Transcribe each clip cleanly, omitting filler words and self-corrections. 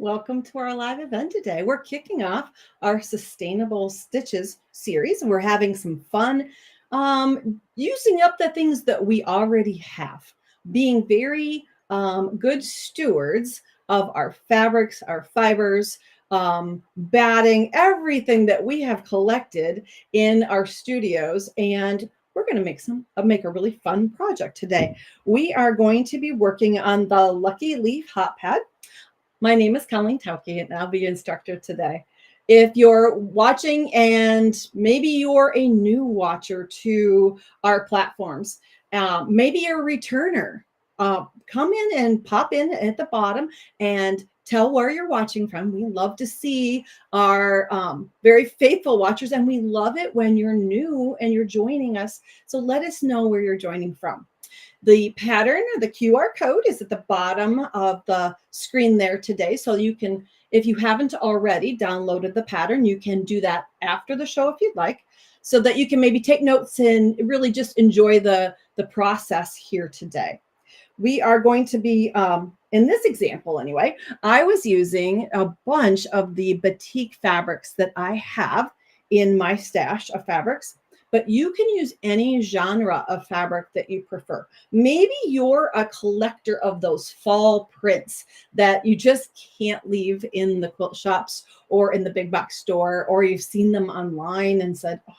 Welcome to our live event today. We're kicking off our Sustainable Stitches series, and we're having some fun using up the things that we already have, being very good stewards of our fabrics, our fibers, batting, everything that we have collected in our studios. And we're going to make a really fun project today. We are going to be working on the Lucky Leaf Hot Pad. My name is Colleen Tauke, and I'll be your instructor today. If you're watching and maybe you're a new watcher to our platforms, maybe you're a returner, come in and pop in at the bottom and tell where you're watching from. We love to see our very faithful watchers, and we love it when you're new and you're joining us. So let us know where you're joining from. The pattern or the QR code is at the bottom of the screen there today. So you can, if you haven't already downloaded the pattern, you can do that after the show if you'd like, so that you can maybe take notes and really just enjoy the process here today. We are going to be, in this example anyway, I was using a bunch of the batik fabrics that I have in my stash of fabrics. But you can use any genre of fabric that you prefer. Maybe you're a collector of those fall prints that you just can't leave in the quilt shops or in the big box store, or you've seen them online and said, oh,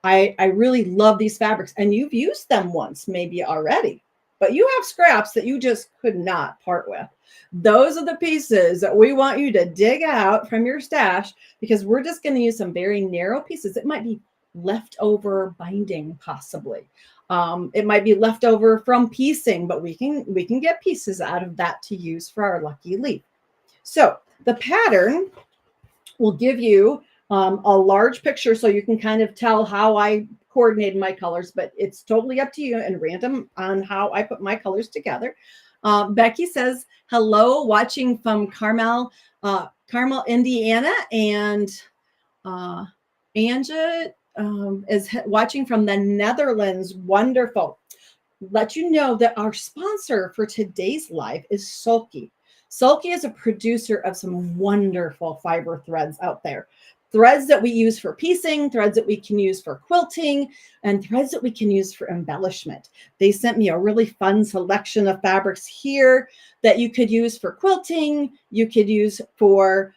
I really love these fabrics. And you've used them once maybe already, but you have scraps that you just could not part with. Those are the pieces that we want you to dig out from your stash, because we're just going to use some very narrow pieces. It might be leftover binding, possibly. It might be leftover from piecing, but we can get pieces out of that to use for our lucky leaf. So the pattern will give you a large picture so you can kind of tell how I coordinated my colors, but it's totally up to you and random on how I put my colors together. Becky says, hello, watching from Carmel, Indiana, and Anja is watching from the Netherlands. Wonderful. Let you know that our sponsor for today's live is Sulky. Sulky is a producer of some wonderful fiber threads out there. Threads that we use for piecing, threads that we can use for quilting, and threads that we can use for embellishment. They sent me a really fun selection of fabrics here that you could use for quilting, you could use for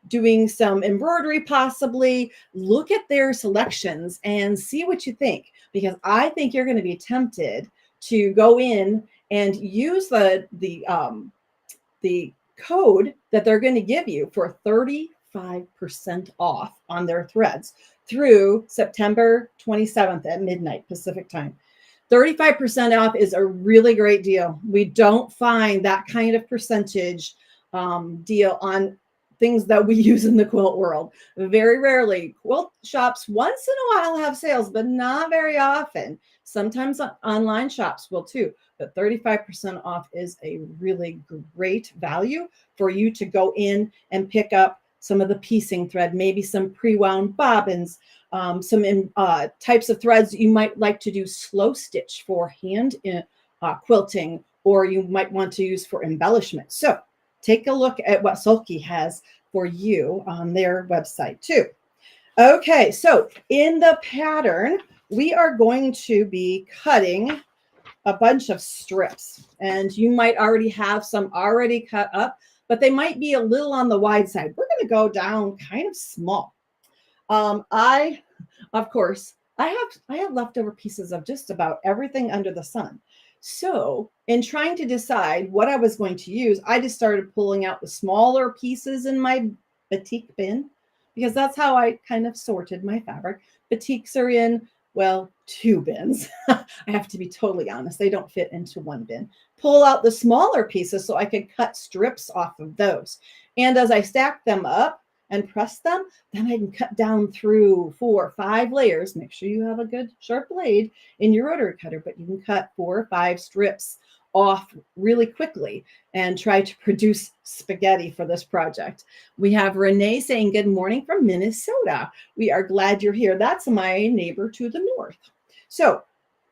doing some embroidery possibly. Look at their selections and see what you think, because I think you're going to be tempted to go in and use the code that they're going to give you for 35% off on their threads through September 27th at midnight Pacific time. 35% off is a really great deal. We don't find that kind of percentage deal on things that we use in the quilt world. Very rarely. Quilt shops once in a while have sales, but not very often. Sometimes online shops will too, but 35% off is a really great value for you to go in and pick up some of the piecing thread, maybe some pre-wound bobbins, some types of threads you might like to do slow stitch for hand quilting, or you might want to use for embellishment. So take a look at what Sulky has for you on their website too. Okay, so in the pattern, we are going to be cutting a bunch of strips, and you might already have some already cut up, but they might be a little on the wide side. We're going to go down kind of small. Of course, I have leftover pieces of just about everything under the sun. So in trying to decide what I was going to use, I just started pulling out the smaller pieces in my batik bin, because that's how I kind of sorted my fabric. Batiks are in, well, 2 bins. I have to be totally honest. They don't fit into 1 bin. Pull out the smaller pieces so I could cut strips off of those. And as I stack them up and press them, then I can cut down through 4 or 5 layers. Make sure you have a good sharp blade in your rotary cutter, but you can cut 4 or 5 strips off really quickly and try to produce spaghetti for this project. We have Renee saying good morning from Minnesota. We are glad you're here. That's my neighbor to the north. So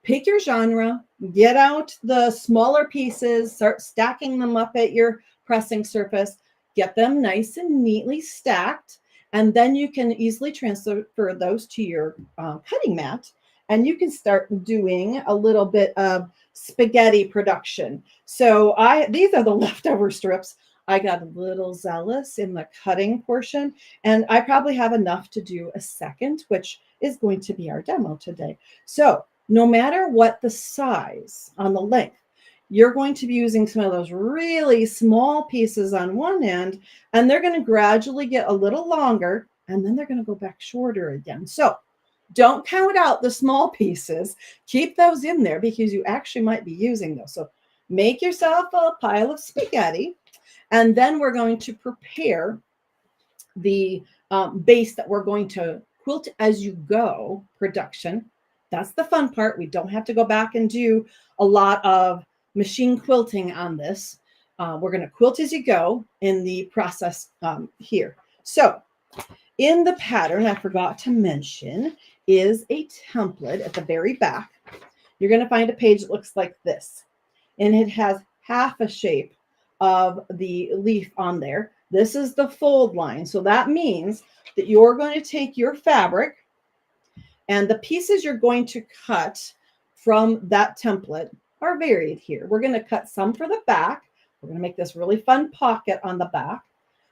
pick your genre, get out the smaller pieces, start stacking them up at your pressing surface, Get them nice and neatly stacked, and then you can easily transfer those to your cutting mat, and you can start doing a little bit of spaghetti production. So these are the leftover strips. I got a little zealous in the cutting portion, and I probably have enough to do a second, which is going to be our demo today. So no matter what the size on the length, you're going to be using some of those really small pieces on one end, and they're going to gradually get a little longer, and then they're going to go back shorter again. So don't count out the small pieces. Keep those in there because you actually might be using those. So make yourself a pile of spaghetti, and then we're going to prepare the base that we're going to quilt as you go production. That's the fun part. We don't have to go back and do a lot of machine quilting on this. We're going to quilt as you go in the process here. So in the pattern, I forgot to mention, is a template at the very back. You're going to find a page that looks like this, and it has half a shape of the leaf on there. This is the fold line. So that means that you're going to take your fabric, and the pieces you're going to cut from that template are varied here. We're going to cut some for the back. We're going to make this really fun pocket on the back,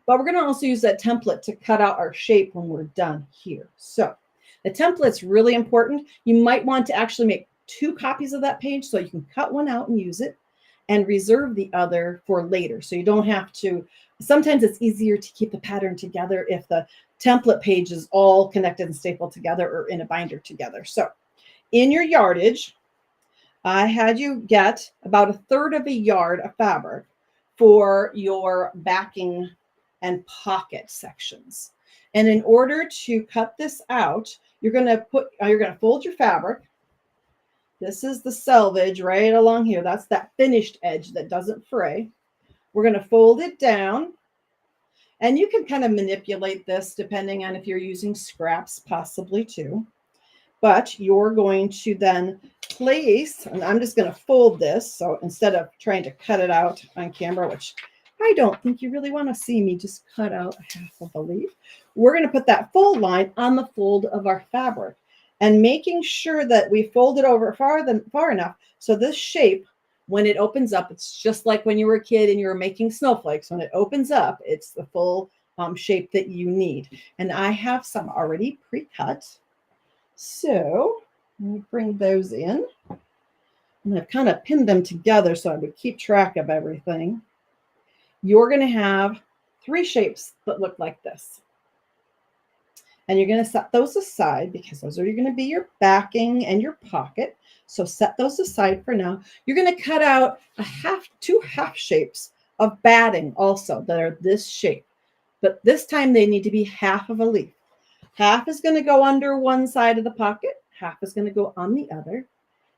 but we're going to also use that template to cut out our shape when we're done here. So the template's really important. You might want to actually make 2 copies of that page so you can cut one out and use it and reserve the other for later. So you don't have to, sometimes it's easier to keep the pattern together if the template page is all connected and stapled together or in a binder together. So in your yardage, I had you get about 1/3 of a yard of fabric for your backing and pocket sections. And in order to cut this out, you're going to fold your fabric. This is the selvage right along here. That's that finished edge that doesn't fray. We're going to fold it down. And you can kind of manipulate this depending on if you're using scraps, possibly too. But you're going to then place, and I'm just going to fold this. So instead of trying to cut it out on camera, which I don't think you really want to see me just cut out half of a leaf, we're going to put that fold line on the fold of our fabric, and making sure that we fold it over far enough so this shape, when it opens up, it's just like when you were a kid and you were making snowflakes. When it opens up, it's the full shape that you need. And I have some already pre-cut. So let me bring those in. And I've kind of pinned them together so I would keep track of everything. You're going to have 3 shapes that look like this. And you're going to set those aside because those are going to be your backing and your pocket. So set those aside for now. You're going to cut out 2 half shapes of batting also that are this shape. But this time they need to be half of a leaf. Half is going to go under one side of the pocket. Half is going to go on the other.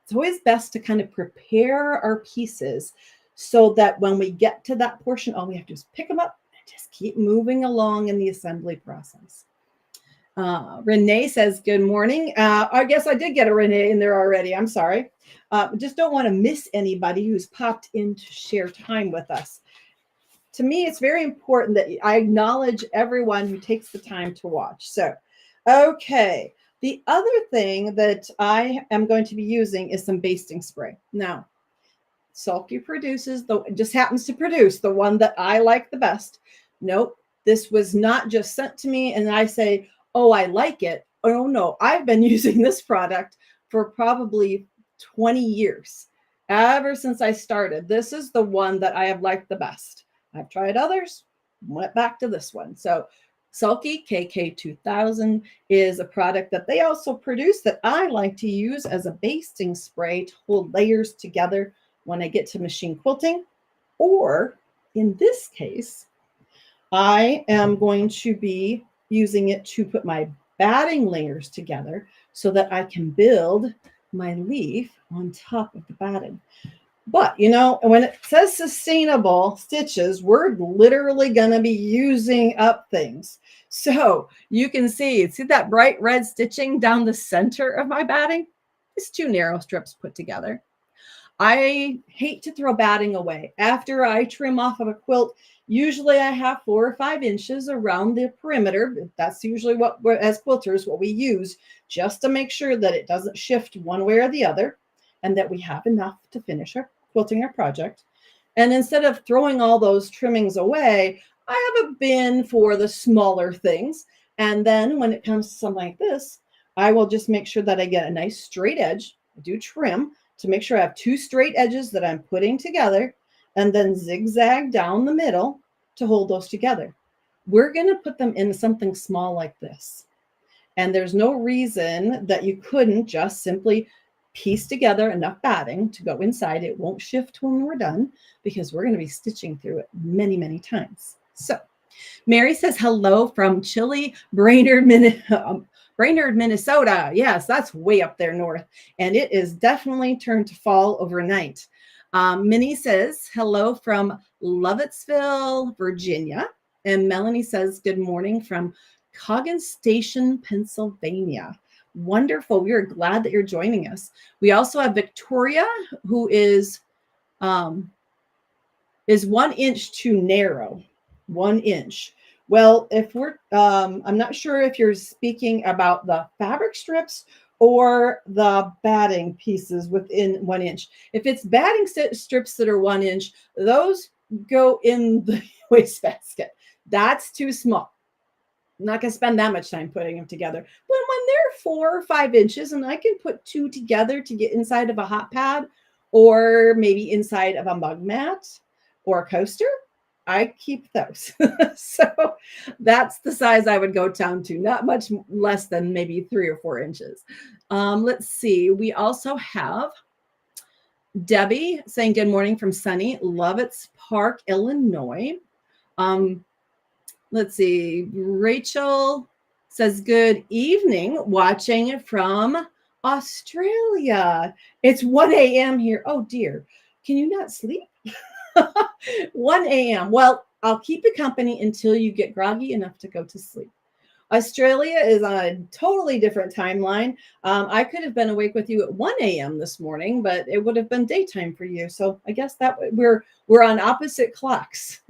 It's always best to kind of prepare our pieces so that when we get to that portion, all we have to do is pick them up and just keep moving along in the assembly process. Renee says, good morning. I guess I did get a Renee in there already. I'm sorry. Just don't want to miss anybody who's popped in to share time with us. To me, it's very important that I acknowledge everyone who takes the time to watch. So, okay. The other thing that I am going to be using is some basting spray. Now, Sulky just happens to produce the one that I like the best. Nope. This was not just sent to me and I say, oh, I like it. Oh, no, I've been using this product for probably 20 years. Ever since I started, this is the one that I have liked the best. I've tried others, went back to this one. So Sulky KK2000 is a product that they also produce that I like to use as a basting spray to hold layers together when I get to machine quilting. Or in this case, I am going to be using it to put my batting layers together so that I can build my leaf on top of the batting. But, you know, when it says sustainable stitches, we're literally going to be using up things. So you can see that bright red stitching down the center of my batting? It's 2 narrow strips put together. I hate to throw batting away. After I trim off of a quilt, Usually I have 4 or 5 inches around the perimeter. That's usually what we're, as quilters, what we use just to make sure that it doesn't shift one way or the other and that we have enough to finish our quilting our project. And instead of throwing all those trimmings away, I have a bin for the smaller things. And then when it comes to something like this, I will just make sure that I get a nice straight edge. I do trim to make sure I have 2 straight edges that I'm putting together and then zigzag down the middle to hold those together. We're going to put them in something small like this. And there's no reason that you couldn't just simply piece together enough batting to go inside. It won't shift when we're done because we're going to be stitching through it many, many times. So Mary says hello from chilly Brainerd, Minnesota. Yes, that's way up there north. And it is definitely turned to fall overnight. Minnie says hello from Lovettsville, Virginia. And Melanie says good morning from Coggin Station, Pennsylvania. Wonderful. We are glad that you're joining us. We also have Victoria, who is 1 inch too narrow. 1 inch. Well, if we're, I'm not sure if you're speaking about the fabric strips or the batting pieces within 1 inch. If it's batting strips that are 1 inch, those go in the wastebasket. That's too small. I'm not going to spend that much time putting them together. But when they're 4 or 5 inches and I can put 2 together to get inside of a hot pad or maybe inside of a mug mat or a coaster, I keep those. So that's the size I would go down to, not much less than maybe 3 or 4 inches. Let's see. We also have Debbie saying good morning from sunny Lovitz Park, Illinois. Let's see. Rachel says good evening, watching from Australia. It's 1 a.m. here. Oh dear. Can you not sleep? 1 a.m. Well, I'll keep you company until you get groggy enough to go to sleep. Australia is on a totally different timeline. I could have been awake with you at 1 a.m. this morning, but it would have been daytime for you. So I guess that we're on opposite clocks.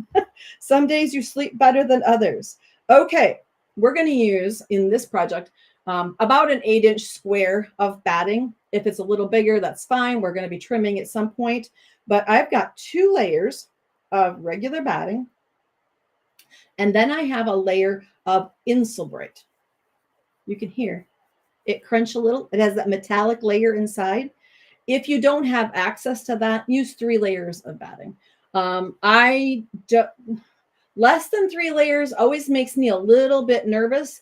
Some days you sleep better than others. Okay, we're going to use in this project about an 8-inch square of batting. If it's a little bigger, that's fine. We're going to be trimming at some point. But I've got 2 layers of regular batting. And then I have a layer of Insulbrite. You can hear it crunch a little. It has that metallic layer inside. If you don't have access to that, use 3 layers of batting. Less than 3 layers always makes me a little bit nervous.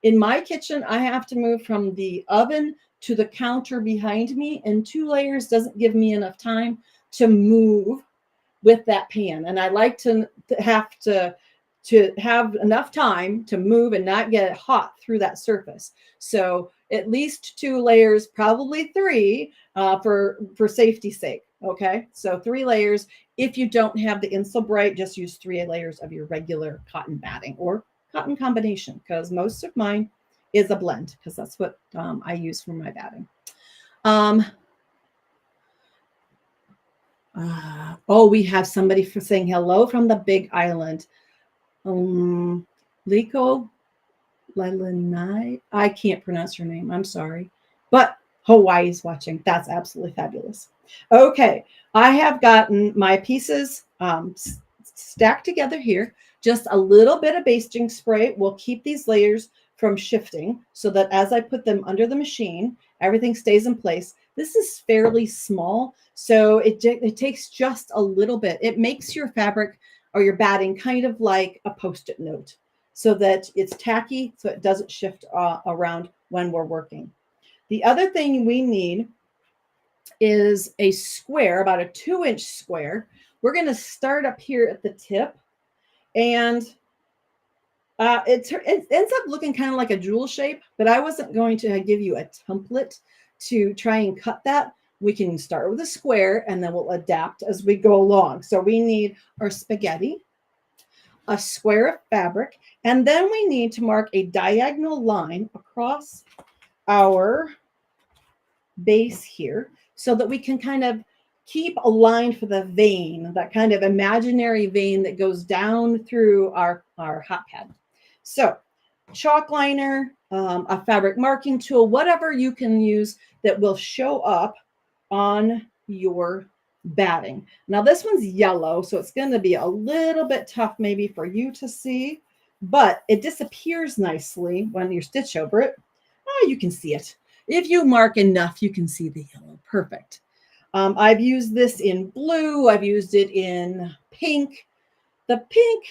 In my kitchen, I have to move from the oven to the counter behind me, and 2 layers doesn't give me enough time to move with that pan. And I like to have enough time to move and not get hot through that surface. So at least 2 layers, probably 3 for safety's sake. Okay, so 3 layers. If you don't have the Insulbrite, just use 3 layers of your regular cotton batting or cotton combination, because most of mine is a blend, because that's what I use for my batting. We have somebody saying hello from the Big Island. Liko Lalanai. I can't pronounce her name. I'm sorry. But Hawaii is watching. That's absolutely fabulous. Okay. I have gotten my pieces stacked together here. Just a little bit of basting spray will keep these layers from shifting so that as I put them under the machine, everything stays in place. This is fairly small, so it takes just a little bit. It makes your fabric or your batting kind of like a Post-it note so that it's tacky, so it doesn't shift around when we're working. The other thing we need is a square, about a 2-inch square. We're going to start up here at the tip, and it ends up looking kind of like a jewel shape, but I wasn't going to give you a template to try and cut that. We can start with a square and then we'll adapt as we go along. So we need our spaghetti, a square of fabric, and then we need to mark a diagonal line across our base here so that we can kind of keep aligned for the vein, that kind of imaginary vein that goes down through our hot pad. So chalk liner, a fabric marking tool, whatever you can use that will show up on your batting. Now this one's yellow, so it's going to be a little bit tough maybe for you to see, but it disappears nicely when you stitch over it. Oh, you can see it. If you mark enough, you can see the yellow. Perfect. I've used this in blue. I've used it in pink. The pink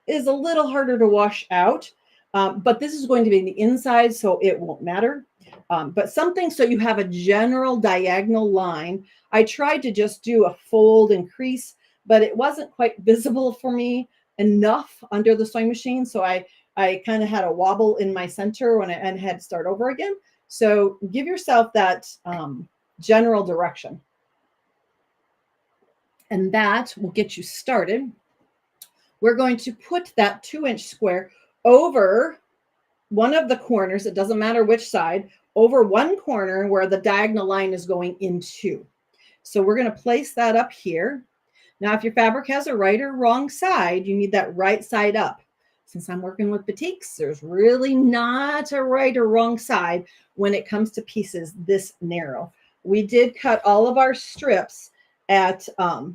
is a little harder to wash out, but this is going to be the inside, so it won't matter. But something so you have a general diagonal line. I tried to just do a fold and crease, but it wasn't quite visible for me enough under the sewing machine. So I kind of had a wobble in my center when I had to start over again. So give yourself that general direction. And that will get you started. We're going to put that 2-inch square over one of the corners. It doesn't matter which side, over one corner where the diagonal line is going into. So we're going to place that up here. Now, if your fabric has a right or wrong side, you need that right side up. Since I'm working with batiks, there's really not a right or wrong side when it comes to pieces this narrow. We did cut all of our strips at, I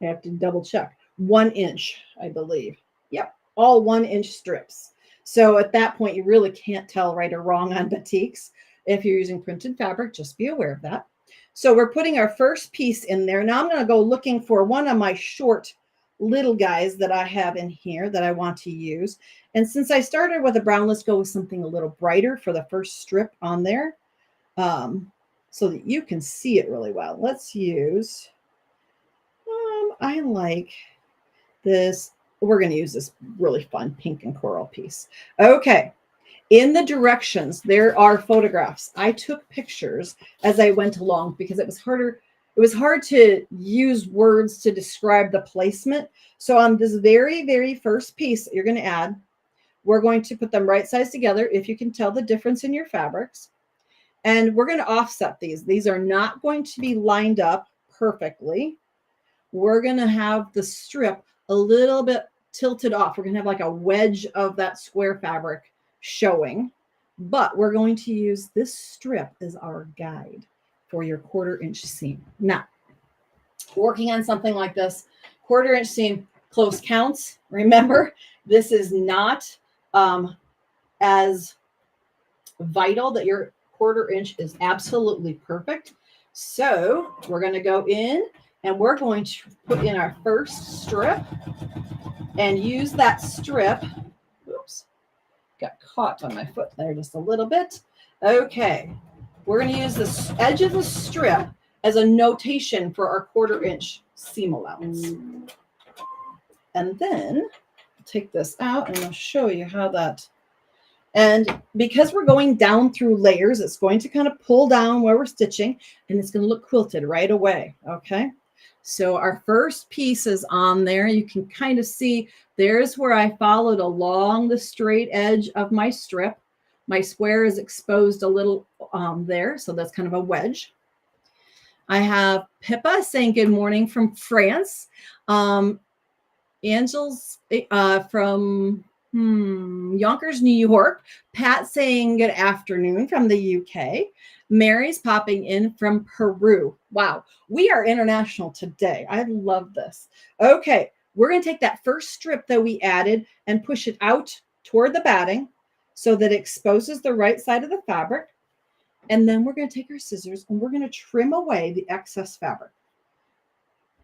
have to double check, 1 inch, I believe. Yep, all 1-inch strips. So at that point, you really can't tell right or wrong on batiks. If you're using printed fabric, just be aware of that. So we're putting our first piece in there. Now I'm going to go looking for one of my short little guys that I have in here that I want to use. And since I started with a brown, let's go with something a little brighter for the first strip on there, so that you can see it really well. Let's use, I like this. We're going to use this really fun pink and coral piece. Okay. In the directions, there are photographs. I took pictures as I went along because it was harder. It was hard to use words to describe the placement. So on this very, very first piece that you're going to add, we're going to put them right sides together if you can tell the difference in your fabrics. And we're going to offset these. These are not going to be lined up perfectly. We're going to have the strip a little bit tilted off. We're going to have like a wedge of that square fabric showing, but we're going to use this strip as our guide for your 1/4-inch seam. Now, working on something like this, 1/4-inch seam, close counts. Remember, this is not as vital that your 1/4-inch is absolutely perfect. So we're going to go in and we're going to put in our first strip and use that strip. Oops, got caught on my foot there just a little bit. Okay, we're going to use the edge of the strip as a notation for our 1/4-inch seam allowance. And then I'll take this out and I'll show you how that. And because we're going down through layers, it's going to kind of pull down where we're stitching, and it's going to look quilted right away. Okay. So our first piece is on there. You can kind of see there's where I followed along the straight edge of my strip. My square is exposed a little there, so that's kind of a wedge. I have Pippa saying good morning from France. Angel's from Yonkers, New York. Pat saying good afternoon from the UK. Mary's popping in from Peru. Wow, we are international today. I love this. Okay, we're going to take that first strip that we added and push it out toward the batting so that it exposes the right side of the fabric. And then we're going to take our scissors and we're going to trim away the excess fabric.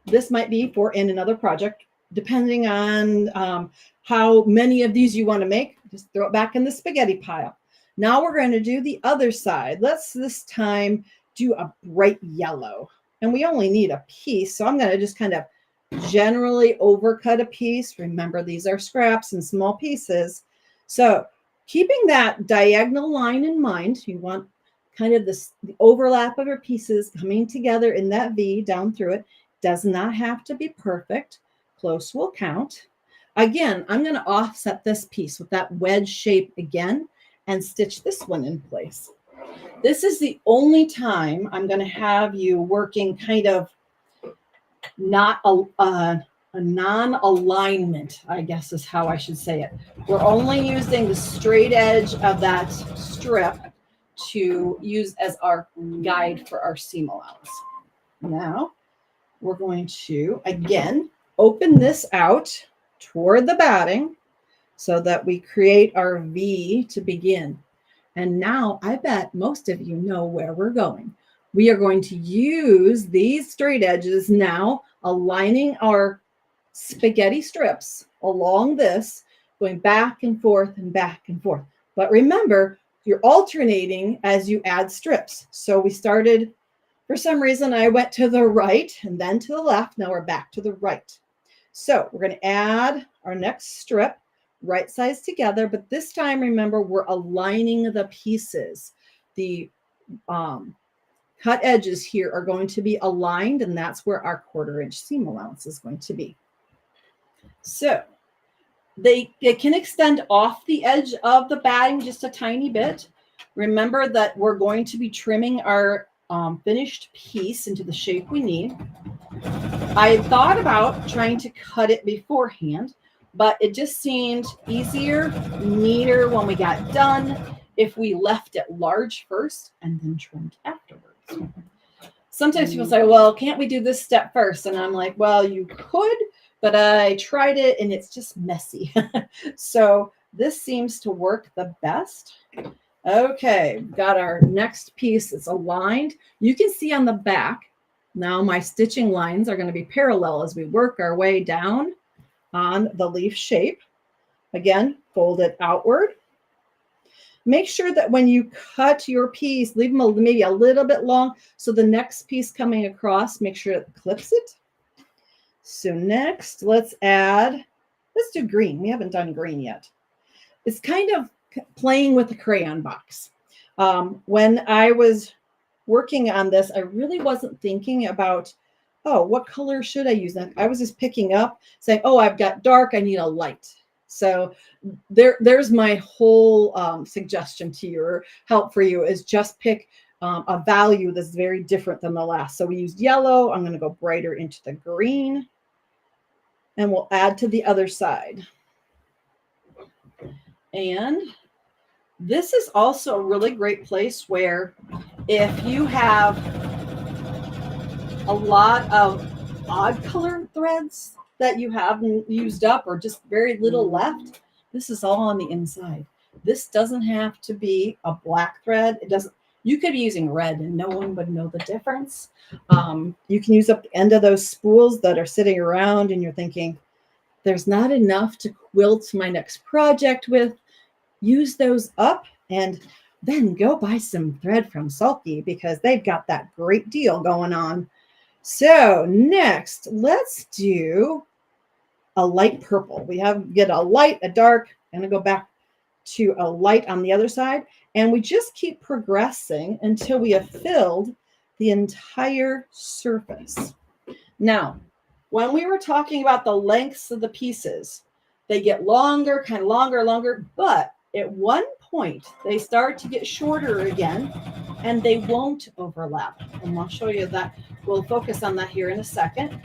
This might be for in another project, depending on how many of these you want to make. Just throw it back in the spaghetti pile. Now we're going to do the other side. Let's this time do a bright yellow. And we only need a piece, so I'm going to just kind of generally overcut a piece. Remember, these are scraps and small pieces. So keeping that diagonal line in mind, you want kind of the overlap of your pieces coming together in that V down through it. Does not have to be perfect. Close will count. Again, I'm going to offset this piece with that wedge shape again and stitch this one in place. This is the only time I'm going to have you working kind of not a non-alignment, I guess is how I should say it. We're only using the straight edge of that strip to use as our guide for our seam allowance. Now, we're going to, again, open this out toward the batting so that we create our V to begin. And now I bet most of you know where we're going. We are going to use these straight edges now, aligning our spaghetti strips along this, going back and forth and back and forth. But remember, you're alternating as you add strips. So we started, for some reason, I went to the right and then to the left. Now we're back to the right. So we're going to add our next strip, right sides together, but this time, remember, we're aligning the pieces. The cut edges here are going to be aligned, and that's where our 1/4 inch seam allowance is going to be. So they can extend off the edge of the batting just a tiny bit. Remember that we're going to be trimming our finished piece into the shape we need. I had thought about trying to cut it beforehand, but it just seemed easier, neater when we got done if we left it large first and then trimmed afterwards. Sometimes people say, well, can't we do this step first? And I'm like, well, you could, but I tried it and it's just messy. So this seems to work the best. Okay, got our next piece. It's aligned. You can see on the back, now my stitching lines are going to be parallel as we work our way down on the leaf shape. Again, fold it outward. Make sure that when you cut your piece, leave them maybe a little bit long so the next piece coming across, make sure it clips it. So next, let's do green. We haven't done green yet. It's kind of playing with the crayon box. When I was working on this, I really wasn't thinking about, oh, what color should I use? I was just picking up, saying, oh, I've got dark, I need a light. So there's my whole suggestion to you, or help for you, is just pick a value that's very different than the last. So we used yellow. I'm going to go brighter into the green, and we'll add to the other side. And this is also a really great place where if you have a lot of odd color threads that you haven't used up or just very little left, this is all on the inside. This doesn't have to be a black thread. It doesn't. You could be using red and no one would know the difference. You can use up the end of those spools that are sitting around and you're thinking, there's not enough to quilt my next project with. Use those up and then go buy some thread from Sulky because they've got that great deal going on. So next, let's do a light purple. We get a light, a dark, and I go back to a light on the other side. And we just keep progressing until we have filled the entire surface. Now, when we were talking about the lengths of the pieces, they get longer, kind of longer, but at one point, they start to get shorter again, and they won't overlap. And I'll show you that. We'll focus on that here in a second.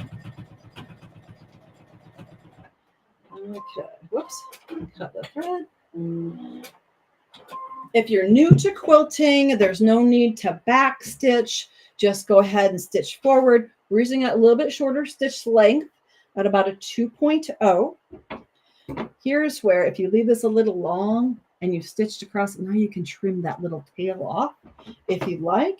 Okay, whoops, cut the thread. If you're new to quilting, there's no need to back stitch. Just go ahead and stitch forward. We're using a little bit shorter stitch length at about a 2.0. Here's where if you leave this a little long and you've stitched across, now you can trim that little tail off if you'd like.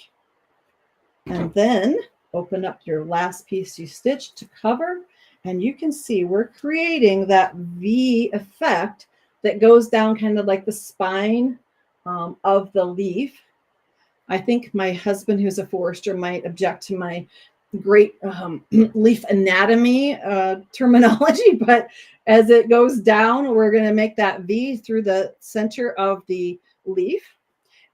And then open up your last piece you stitched to cover. And you can see we're creating that V effect that goes down kind of like the spine of the leaf. I think my husband, who's a forester, might object to my great leaf anatomy terminology, but as it goes down, we're going to make that V through the center of the leaf.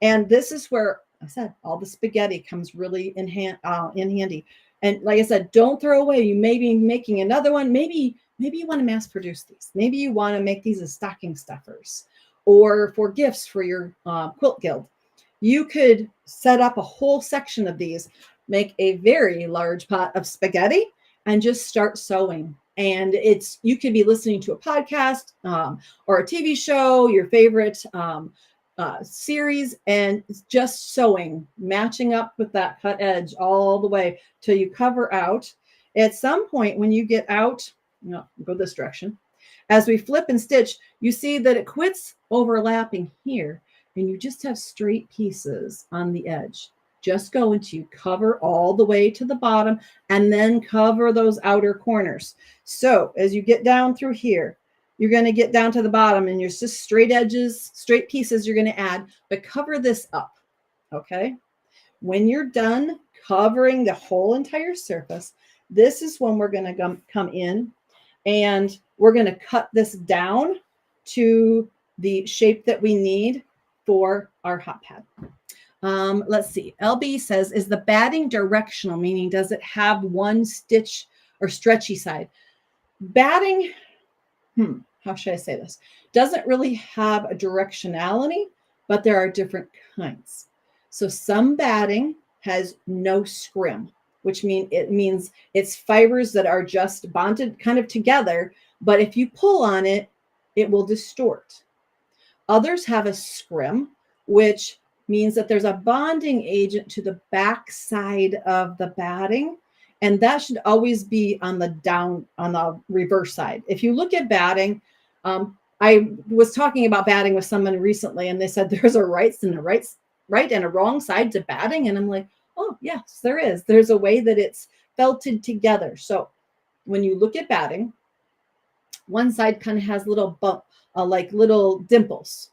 And this is where I said all the spaghetti comes really in handy. And like I said, don't throw away. You may be making another one. Maybe you want to mass produce these. Maybe you want to make these as stocking stuffers or for gifts for your quilt guild. You could set up a whole section of these, make a very large pot of spaghetti, and just start sewing. And you could be listening to a podcast or a TV show, your favorite series, and just sewing, matching up with that cut edge all the way till you cover out. At some point, when you get out, no, go this direction. As we flip and stitch, you see that it quits overlapping here, and you just have straight pieces on the edge. Just go until you cover all the way to the bottom and then cover those outer corners. So as you get down through here, you're going to get down to the bottom and there's just straight edges, straight pieces you're going to add, but cover this up, okay? When you're done covering the whole entire surface, this is when we're going to come in and we're going to cut this down to the shape that we need for our hot pad. Let's see. LB says, is the batting directional, meaning does it have one stitch or stretchy side? Batting, how should I say this? Doesn't really have a directionality, but there are different kinds. So some batting has no scrim, which means it's fibers that are just bonded kind of together, but if you pull on it, it will distort. Others have a scrim, which means that there's a bonding agent to the back side of the batting, and that should always be on the reverse side. If you look at batting, I was talking about batting with someone recently, and they said there's a right and a wrong side to batting, and I'm like, oh yes, there is. There's a way that it's felted together. So when you look at batting, one side kind of has little like little dimples.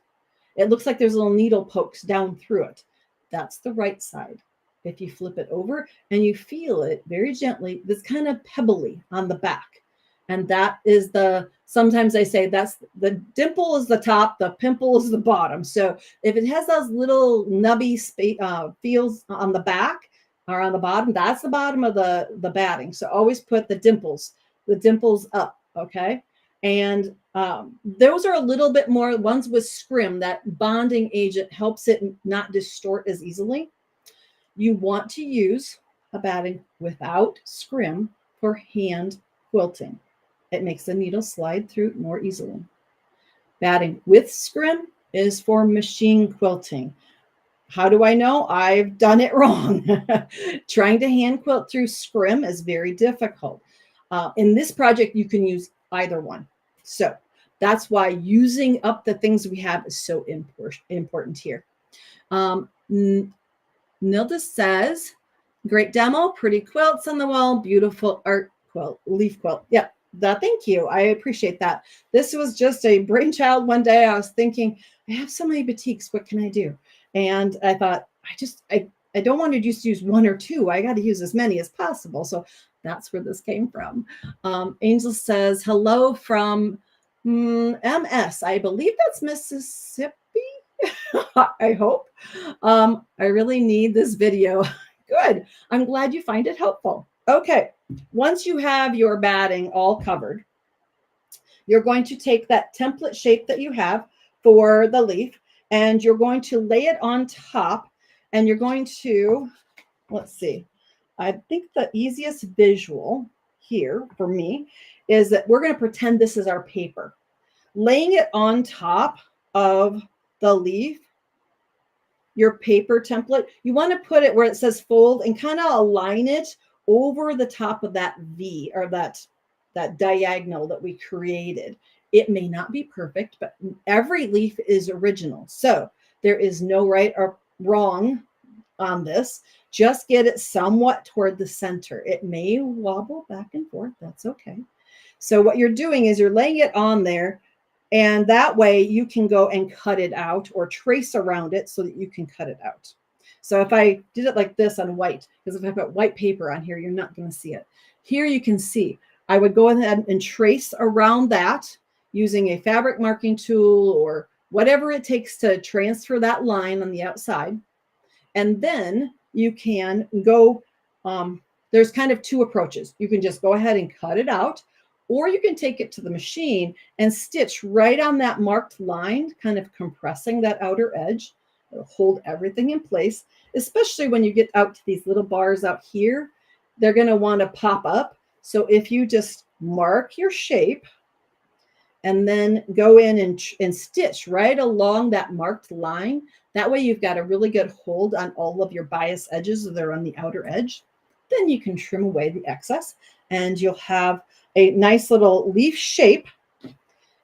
It looks like there's little needle pokes down through it. That's the right side. If you flip it over and you feel it very gently, this kind of pebbly on the back. And that is sometimes I say that's the dimple is the top, the pimple is the bottom. So if it has those little nubby feels on the back or on the bottom, that's the bottom of the batting. So always put the dimples up, okay? And those are a little bit more, ones with scrim, that bonding agent helps it not distort as easily. You want to use a batting without scrim for hand quilting. It makes the needle slide through more easily. Batting with scrim is for machine quilting. How do I know? I've done it wrong. Trying to hand quilt through scrim is very difficult. In this project, you can use either one. So that's why using up the things we have is so important here. Nilda says, great demo, pretty quilts on the wall, beautiful art quilt, leaf quilt. Yeah, thank you. I appreciate that. This was just a brainchild one day. I was thinking, I have so many batiks, what can I do? And I thought, I don't want to just use one or two. I got to use as many as possible. So that's where this came from. Angel says, hello from MS. I believe that's Mississippi. I hope. I really need this video. Good. I'm glad you find it helpful. Okay. Once you have your batting all covered, you're going to take that template shape that you have for the leaf, and you're going to lay it on top, and you're going to, let's see, I think the easiest visual here for me is that we're going to pretend this is our paper. Laying it on top of the leaf, your paper template, you want to put it where it says fold and kind of align it over the top of that V, or that diagonal that we created. It may not be perfect, but every leaf is original. So there is no right or wrong on this. Just get it somewhat toward the center. It may wobble back and forth. That's okay. So what you're doing is you're laying it on there, and that way you can go and cut it out or trace around it so that you can cut it out. So if I did it like this on white, because if I put white paper on here, you're not going to see it. Here you can see. I would go ahead and trace around that using a fabric marking tool or whatever it takes to transfer that line on the outside. And then you can go, there's kind of two approaches. You can just go ahead and cut it out, or you can take it to the machine and stitch right on that marked line, kind of compressing that outer edge. It'll hold everything in place, especially when you get out to these little bars out here. They're going to want to pop up. So if you just mark your shape and then go in and stitch right along that marked line, that way you've got a really good hold on all of your bias edges that are on the outer edge. Then you can trim away the excess and you'll have a nice little leaf shape.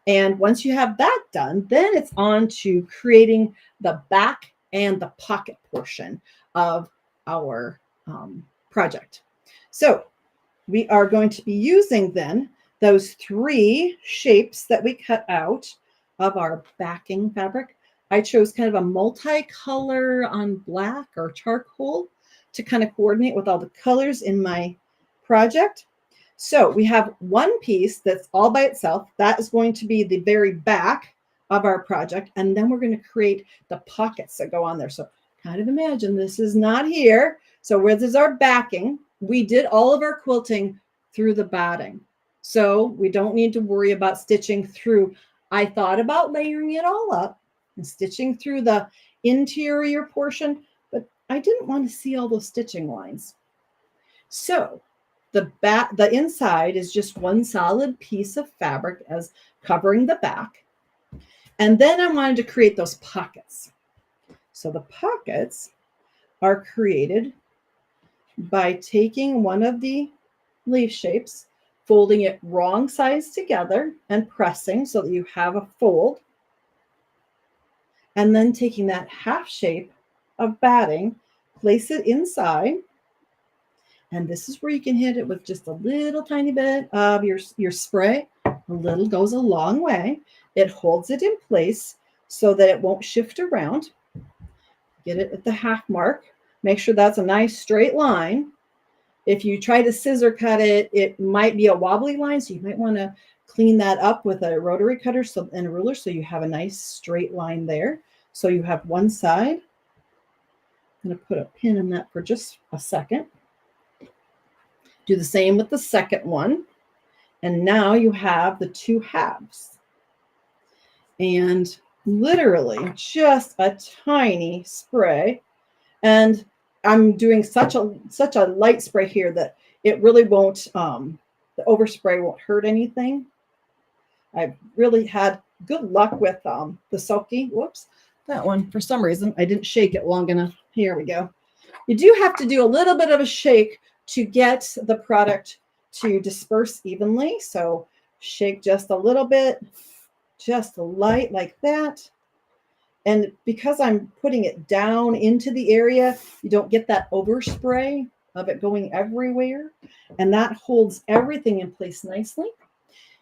And once you have that done, then it's on to creating the back and the pocket portion of our project. So we are going to be using then those 3 shapes that we cut out of our backing fabric. I chose kind of a multicolor on black or charcoal to kind of coordinate with all the colors in my project. So we have one piece that's all by itself. That is going to be the very back of our project. And then we're going to create the pockets that go on there. So kind of imagine this is not here. So where there's our backing, we did all of our quilting through the batting. So we don't need to worry about stitching through. I thought about layering it all up and stitching through the interior portion, but I didn't want to see all those stitching lines. So the inside is just one solid piece of fabric as covering the back. And then I wanted to create those pockets. So the pockets are created by taking one of the leaf shapes, folding it wrong sides together and pressing so that you have a fold. And then taking that half shape of batting, place it inside. And this is where you can hit it with just a little tiny bit of your spray. A little goes a long way. It holds it in place so that it won't shift around. Get it at the half mark. Make sure that's a nice straight line. If you try to scissor cut it, it might be a wobbly line. So you might want to clean that up with a rotary cutter and a ruler so you have a nice straight line there. So you have one side. I'm going to put a pin in that for just a second. Do the same with the second one. And now you have the 2 halves. And literally just a tiny spray. And I'm doing such a light spray here that it really won't, the overspray won't hurt anything. I've really had good luck with the sulky. Whoops, that one, for some reason, I didn't shake it long enough. Here we go. You do have to do a little bit of a shake to get the product to disperse evenly. So shake just a little bit, just light like that. And because I'm putting it down into the area, you don't get that overspray of it going everywhere. And that holds everything in place nicely.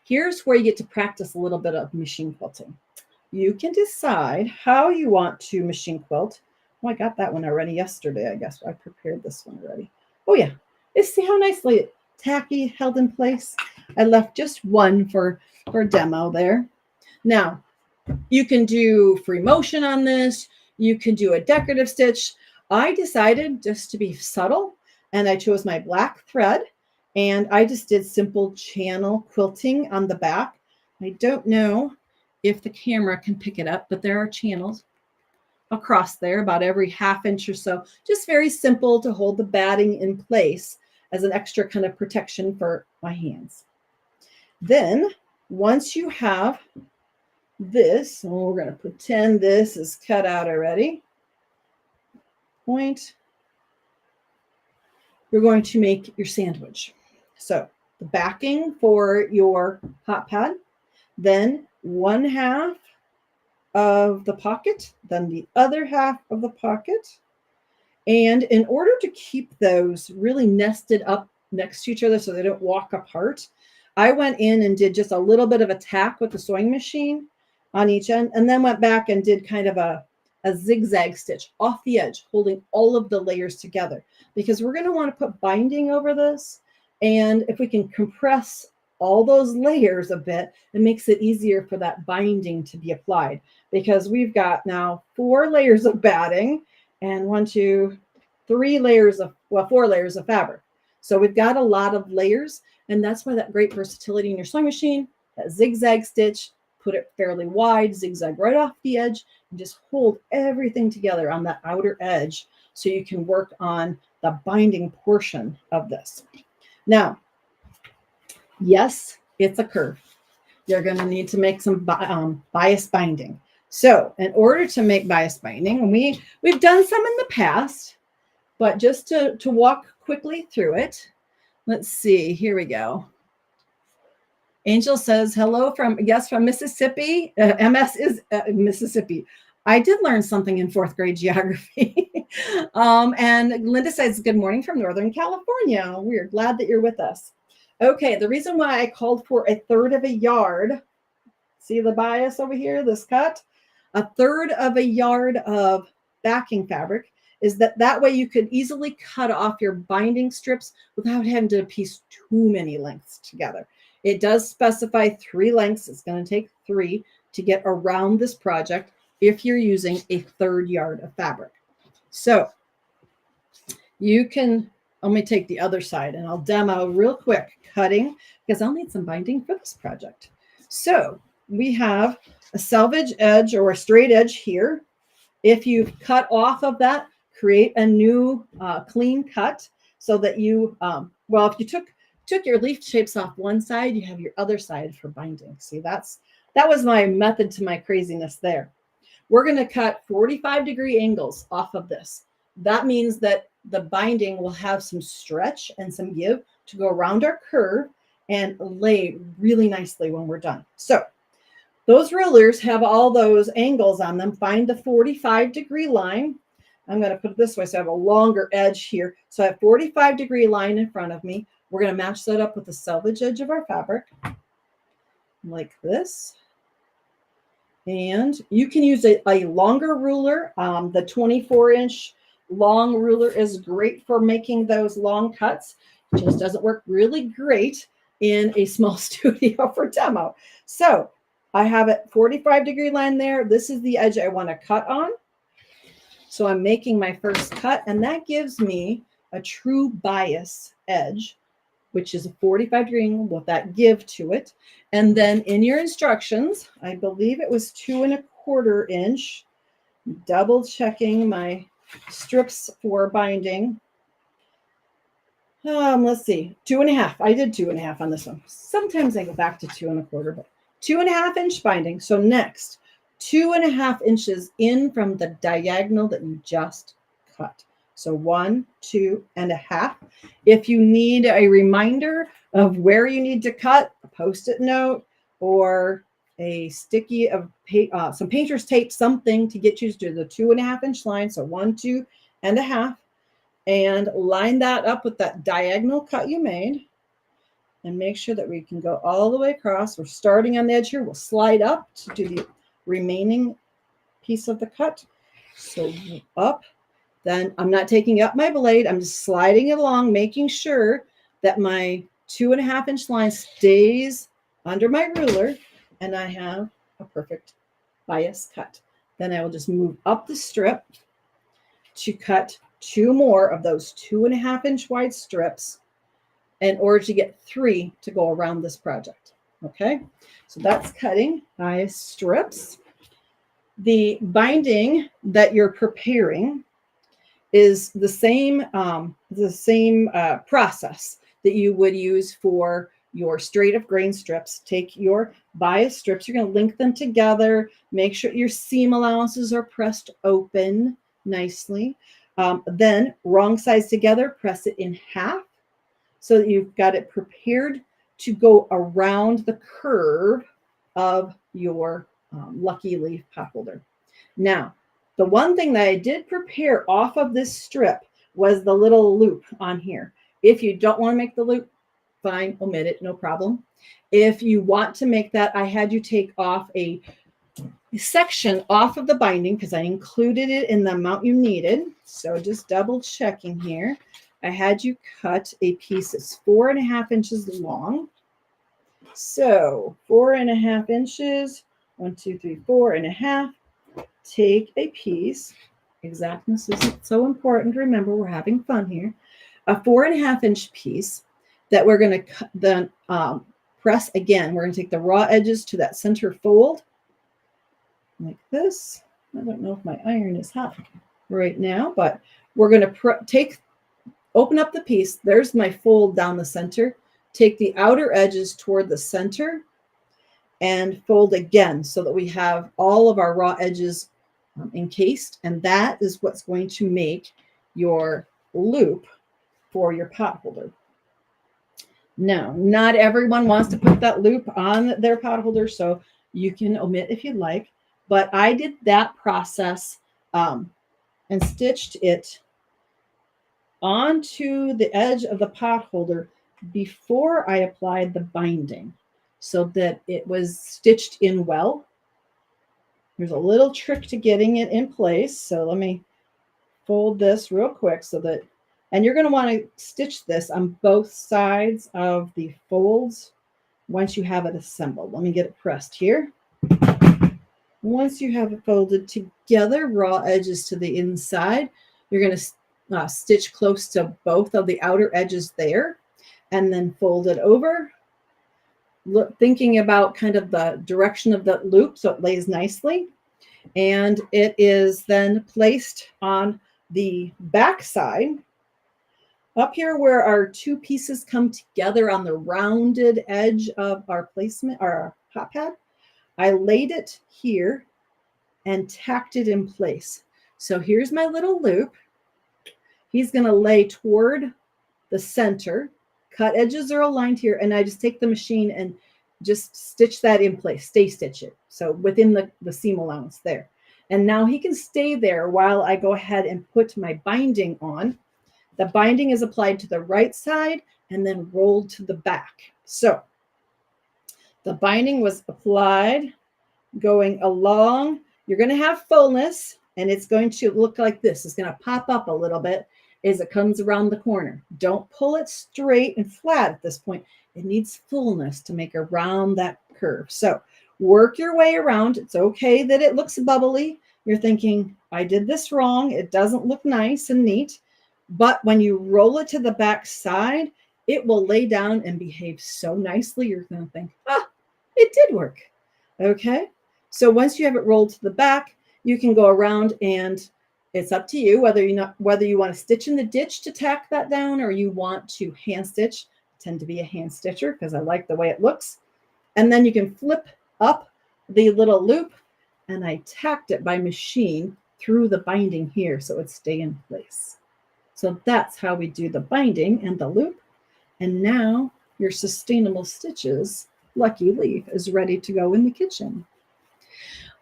Here's where you get to practice a little bit of machine quilting. You can decide how you want to machine quilt. Oh, I got that one already yesterday. I guess I prepared this one already. Oh yeah, see how nicely tacky held in place. I left just one for demo there. Now, you can do free motion on this. You can do a decorative stitch. I decided just to be subtle, and I chose my black thread, and I just did simple channel quilting on the back. I don't know if the camera can pick it up, but there are channels across there about every ½ inch or so. Just very simple to hold the batting in place as an extra kind of protection for my hands. Then once you have this, and we're going to pretend this is cut out already, point, you're going to make your sandwich. So the backing for your hot pad, then 1/2 of the pocket, then the other half of the pocket. And in order to keep those really nested up next to each other so they don't walk apart, I went in and did just a little bit of a tack with the sewing machine on each end, and then went back and did kind of a zigzag stitch off the edge, holding all of the layers together, because we're going to want to put binding over this. And if we can compress all those layers a bit, it makes it easier for that binding to be applied, because we've got now 4 layers of batting and 1, 2, 3 layers of, well, 4 layers of fabric. So we've got a lot of layers, and that's why that great versatility in your sewing machine, that zigzag stitch, put it fairly wide, zigzag right off the edge, and just hold everything together on that outer edge so you can work on the binding portion of this. Now, yes, it's a curve. You're going to need to make some bias binding. So in order to make bias binding, we've done some in the past, but just to walk quickly through it, let's see, here we go. Angel says, hello from Mississippi. MS is Mississippi. I did learn something in 4th grade geography. And Linda says, good morning from Northern California. We're glad that you're with us. Okay, the reason why I called for 1/3 of a yard, see the bias over here, this cut? 1/3 of a yard of backing fabric is that way you could easily cut off your binding strips without having to piece too many lengths together. It does specify 3 lengths. It's going to take 3 to get around this project if you're using 1/3 yard of fabric. So you can, let me take the other side and I'll demo real quick cutting because I'll need some binding for this project. So we have a selvage edge or a straight edge here. If you've cut off of that, create a new clean cut so that you, well, if you took your leaf shapes off one side, you have your other side for binding. See, that was my method to my craziness there. We're going to cut 45-degree angles off of this. That means that the binding will have some stretch and some give to go around our curve and lay really nicely when we're done. So those rulers have all those angles on them. Find the 45-degree line. I'm going to put it this way so I have a longer edge here. So I have 45-degree line in front of me. We're going to match that up with the selvage edge of our fabric like this. And you can use a longer ruler. The 24-inch long ruler is great for making those long cuts. It just doesn't work really great in a small studio for demo. So I have a 45-degree line there. This is the edge I want to cut on. So I'm making my first cut, and that gives me a true bias edge, which is a 45-degree angle with that give to it. And then in your instructions, I believe it was 2 1/4 inch, double checking my strips for binding. Let's see, 2 1/2. I did 2 1/2 on this one. Sometimes I go back to 2 1/4, but 2 1/2 inch binding. So next, 2 1/2 inches in from the diagonal that you just cut. So 1, 2 1/2. If you need a reminder of where you need to cut, a Post-it note or a sticky of some painter's tape, something to get you to the 2 1/2 inch line. So 1, 2 1/2, and line that up with that diagonal cut you made. And make sure that we can go all the way across. We're starting on the edge here. We'll slide up to do the remaining piece of the cut. So up. Then I'm not taking up my blade. I'm just sliding it along, making sure that my 2 1/2 inch line stays under my ruler, and I have a perfect bias cut. Then I will just move up the strip to cut 2 more of those 2 1/2 inch wide strips in order to get 3 to go around this project. Okay, so that's cutting bias strips. The binding that you're preparing is the same process that you would use for your straight of grain strips. Take your bias strips, you're going to link them together, make sure your seam allowances are pressed open nicely. Then wrong sides together, press it in half so that you've got it prepared to go around the curve of your lucky leaf pot holder. Now, the one thing that I did prepare off of this strip was the little loop on here. If you don't want to make the loop, fine, omit it, no problem. If you want to make that, I had you take off a section off of the binding because I included it in the amount you needed. So just double checking here. I had you cut a piece that's 4 1/2 inches long. So 4 1/2 inches, 1, 2, 3, 4 1/2. Take a piece. Exactness isn't so important. Remember, we're having fun here. A 4 1/2 inch piece that we're going to then press again. We're going to take the raw edges to that center fold like this. I don't know if my iron is hot right now, but we're going to open up the piece. There's my fold down the center. Take the outer edges toward the center and fold again so that we have all of our raw edges encased. And that is what's going to make your loop for your pot holder. Now, not everyone wants to put that loop on their pot holder, so you can omit if you'd like. But I did that process and stitched it onto the edge of the pot holder before I applied the binding so that it was stitched in well. There's a little trick to getting it in place. So let me fold this real quick so that, and you're going to want to stitch this on both sides of the folds once you have it assembled. Let me get it pressed here. Once you have it folded together, raw edges to the inside, you're going to stitch close to both of the outer edges there and then fold it over. Thinking about kind of the direction of that loop so it lays nicely. And it is then placed on the back side up here where our two pieces come together on the rounded edge of our placement, our hot pad. I laid it here and tacked it in place. So here's my little loop. He's going to lay toward the center. Cut edges are aligned here, and I just take the machine and just stitch that in place, stay stitch it. So within the seam allowance there. And now he can stay there while I go ahead and put my binding on. The binding is applied to the right side and then rolled to the back. So the binding was applied going along. You're going to have fullness, and it's going to look like this. It's going to pop up a little bit as it comes around the corner. Don't pull it straight and flat at this point. It needs fullness to make around that curve. So work your way around. It's okay that it looks bubbly. You're thinking, I did this wrong. It doesn't look nice and neat. But when you roll it to the back side, it will lay down and behave so nicely. You're going to think, it did work. Okay. So once you have it rolled to the back, you can go around, and it's up to you whether you want to stitch in the ditch to tack that down or you want to hand stitch. I tend to be a hand stitcher because I like the way it looks. And then you can flip up the little loop, and I tacked it by machine through the binding here so it stay in place. So that's how we do the binding and the loop. And now your sustainable stitches lucky leaf is ready to go in the kitchen.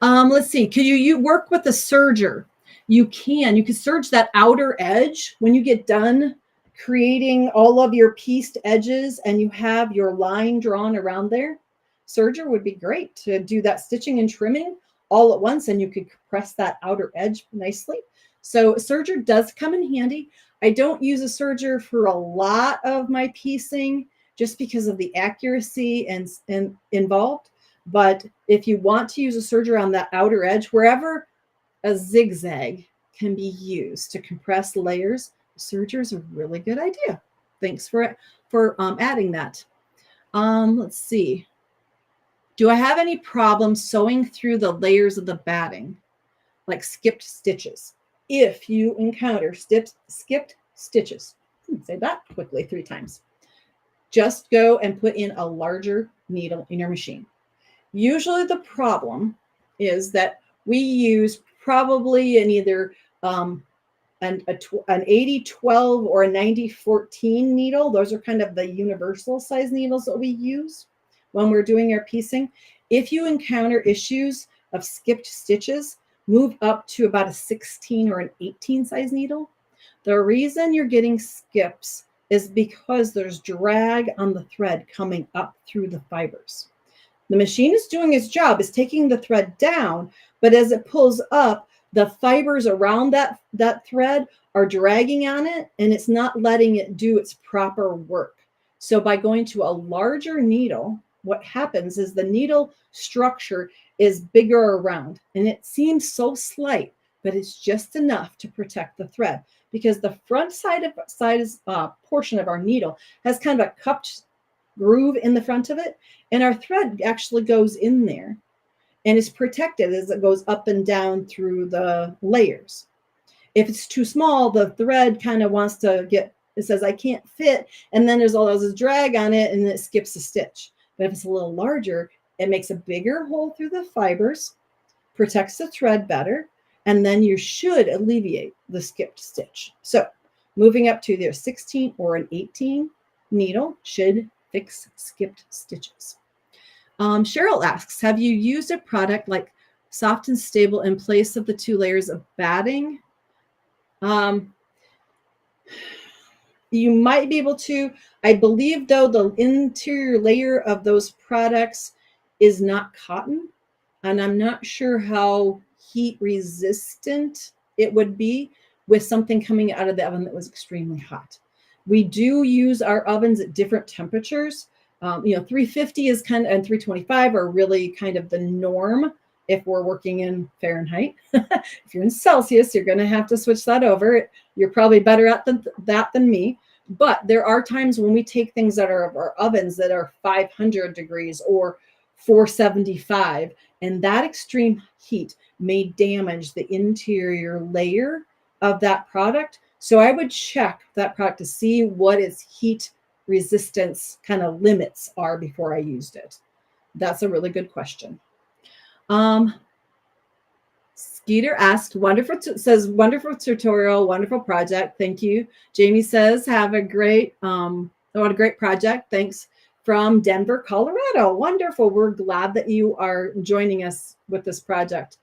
Let's see. Could you work with a serger? You can serge that outer edge when you get done creating all of your pieced edges and you have your line drawn around there. Serger would be great to do that stitching and trimming all at once, and you could press that outer edge nicely. So a serger does come in handy. I don't use a serger for a lot of my piecing just because of the accuracy and involved. But if you want to use a serger on that outer edge, wherever a zigzag can be used to compress layers, a serger is a really good idea. Thanks for adding that. Let's see. Do I have any problems sewing through the layers of the batting, like skipped stitches? If you encounter skipped stitches, say that quickly 3 times, just go and put in a larger needle in your machine. Usually the problem is that we use probably an either an 80-12 or a 90-14 needle. Those are kind of the universal size needles that we use when we're doing our piecing. If you encounter issues of skipped stitches, move up to about a 16 or an 18 size needle. The reason you're getting skips is because there's drag on the thread coming up through the fibers. The machine is doing its job, is taking the thread down, but as it pulls up, the fibers around that thread are dragging on it, and it's not letting it do its proper work. So by going to a larger needle, what happens is the needle structure is bigger around, and it seems so slight, but it's just enough to protect the thread, because the front side portion of our needle has kind of a cupped groove in the front of it, and our thread actually goes in there and is protected as it goes up and down through the layers. If it's too small, the thread kind of wants to get, it says, I can't fit. And then there's all this drag on it and it skips a stitch. But if it's a little larger, it makes a bigger hole through the fibers, protects the thread better, and then you should alleviate the skipped stitch. So moving up to their 16 or an 18 needle should fix skipped stitches. Cheryl asks, have you used a product like Soft and Stable in place of the 2 layers of batting? You might be able to. I believe, though, the interior layer of those products is not cotton, and I'm not sure how heat resistant it would be with something coming out of the oven that was extremely hot. We do use our ovens at different temperatures. 350 is kind of, and 325 are really kind of the norm if we're working in Fahrenheit. If you're in Celsius, you're going to have to switch that over. You're probably better at that than me. But there are times when we take things that are of our ovens that are 500 degrees or 475, and that extreme heat may damage the interior layer of that product. So I would check that product to see what its heat resistance kind of limits are before I used it. That's a really good question. Skeeter asked, wonderful tutorial, wonderful project. Thank you. Jamie says, have a great, what a great project. Thanks from Denver, Colorado. Wonderful. We're glad that you are joining us with this project.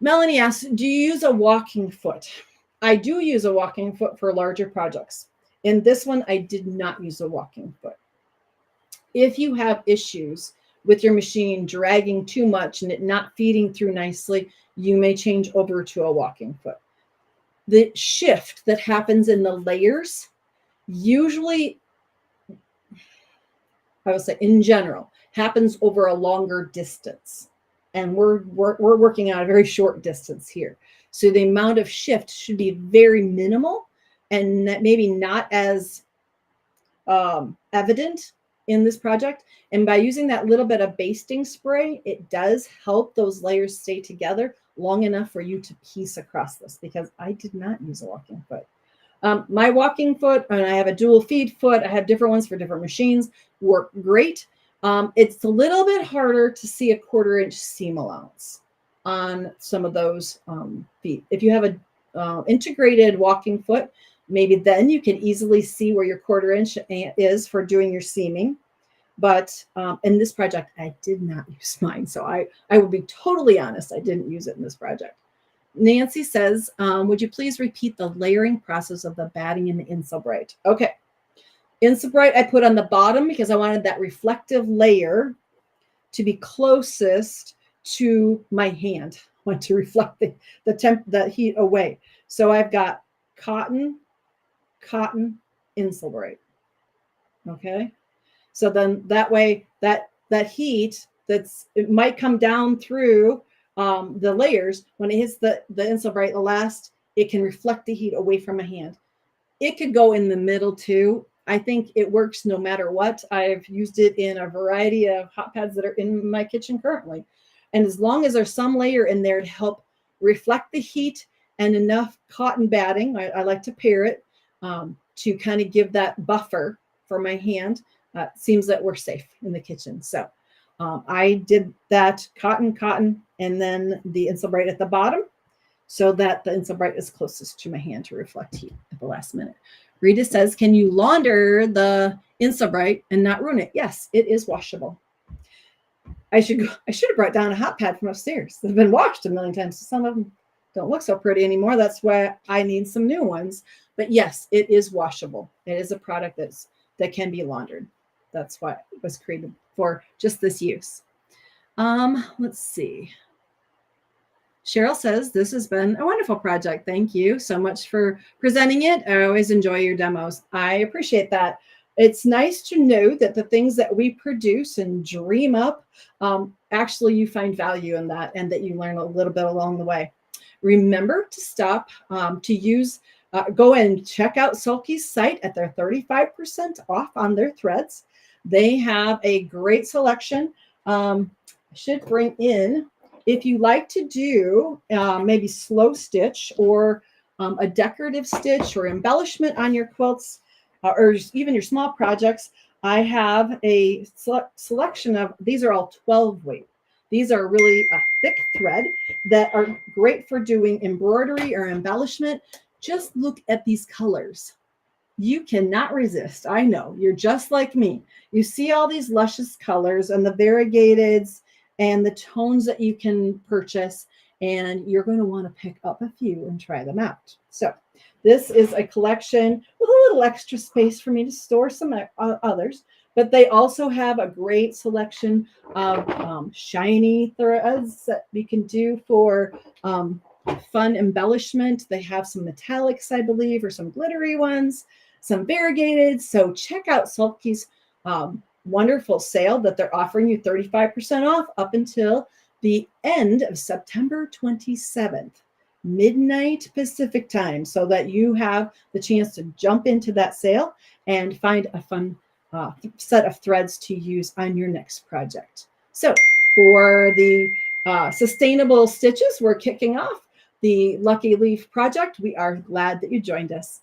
Melanie asked, do you use a walking foot? I do use a walking foot for larger projects. In this one, I did not use a walking foot. If you have issues with your machine dragging too much and it not feeding through nicely, you may change over to a walking foot. The shift that happens in the layers, usually, I would say in general, happens over a longer distance. And we're working on a very short distance here. So the amount of shift should be very minimal and maybe not as evident in this project. And by using that little bit of basting spray, it does help those layers stay together long enough for you to piece across this, because I did not use a walking foot. My walking foot, and I have a dual feed foot, I have different ones for different machines, work great. It's a little bit harder to see a 1/4 inch seam allowance on some of those feet. If you have a integrated walking foot, maybe then you can easily see where your 1/4 inch is for doing your seaming. But in this project, I did not use mine. So I will be totally honest, I didn't use it in this project. Nancy says, would you please repeat the layering process of the batting and the Insulbright? Okay. Insulbright I put on the bottom because I wanted that reflective layer to be closest to my hand. I want to reflect the heat away. So I've got cotton, Insulbright. Okay. So then that way that heat it might come down through the layers. When it hits the Insulbright the last, it can reflect the heat away from my hand. It could go in the middle too. I think it works no matter what. I've used it in a variety of hot pads that are in my kitchen currently. And as long as there's some layer in there to help reflect the heat and enough cotton batting, I like to pair it to kind of give that buffer for my hand. It seems that we're safe in the kitchen. So I did that cotton, and then the Insulbright at the bottom, so that the Insulbright is closest to my hand to reflect heat at the last minute. Rita says, can you launder the Insulbright and not ruin it? Yes, it is washable. I should have brought down a hot pad from upstairs. They've been washed a million times. So some of them don't look so pretty anymore. That's why I need some new ones. But yes, it is washable. It is a product that can be laundered. That's why it was created for just this use. Let's see. Cheryl says, this has been a wonderful project. Thank you so much for presenting it. I always enjoy your demos. I appreciate that. It's nice to know that the things that we produce and dream up, actually you find value in that, and that you learn a little bit along the way. Remember to stop go and check out Sulky's site at their 35% off on their threads. They have a great selection. I should bring in, if you like to do maybe slow stitch or a decorative stitch or embellishment on your quilts or even your small projects, I have a selection of, these are all 12 weight. These are really a thick thread that are great for doing embroidery or embellishment. Just look at these colors. You cannot resist. I know, you're just like me. You see all these luscious colors and the variegateds and the tones that you can purchase, and you're going to want to pick up a few and try them out. So this is a collection with a little extra space for me to store some others, but they also have a great selection of shiny threads that you can do for fun embellishment. They have some metallics, I believe, or some glittery ones, some variegated. So check out Sulky's wonderful sale that they're offering you 35% off up until the end of September 27th, midnight Pacific time, so that you have the chance to jump into that sale and find a fun set of threads to use on your next project. So for the sustainable stitches, we're kicking off the Lucky Leaf project. We are glad that you joined us.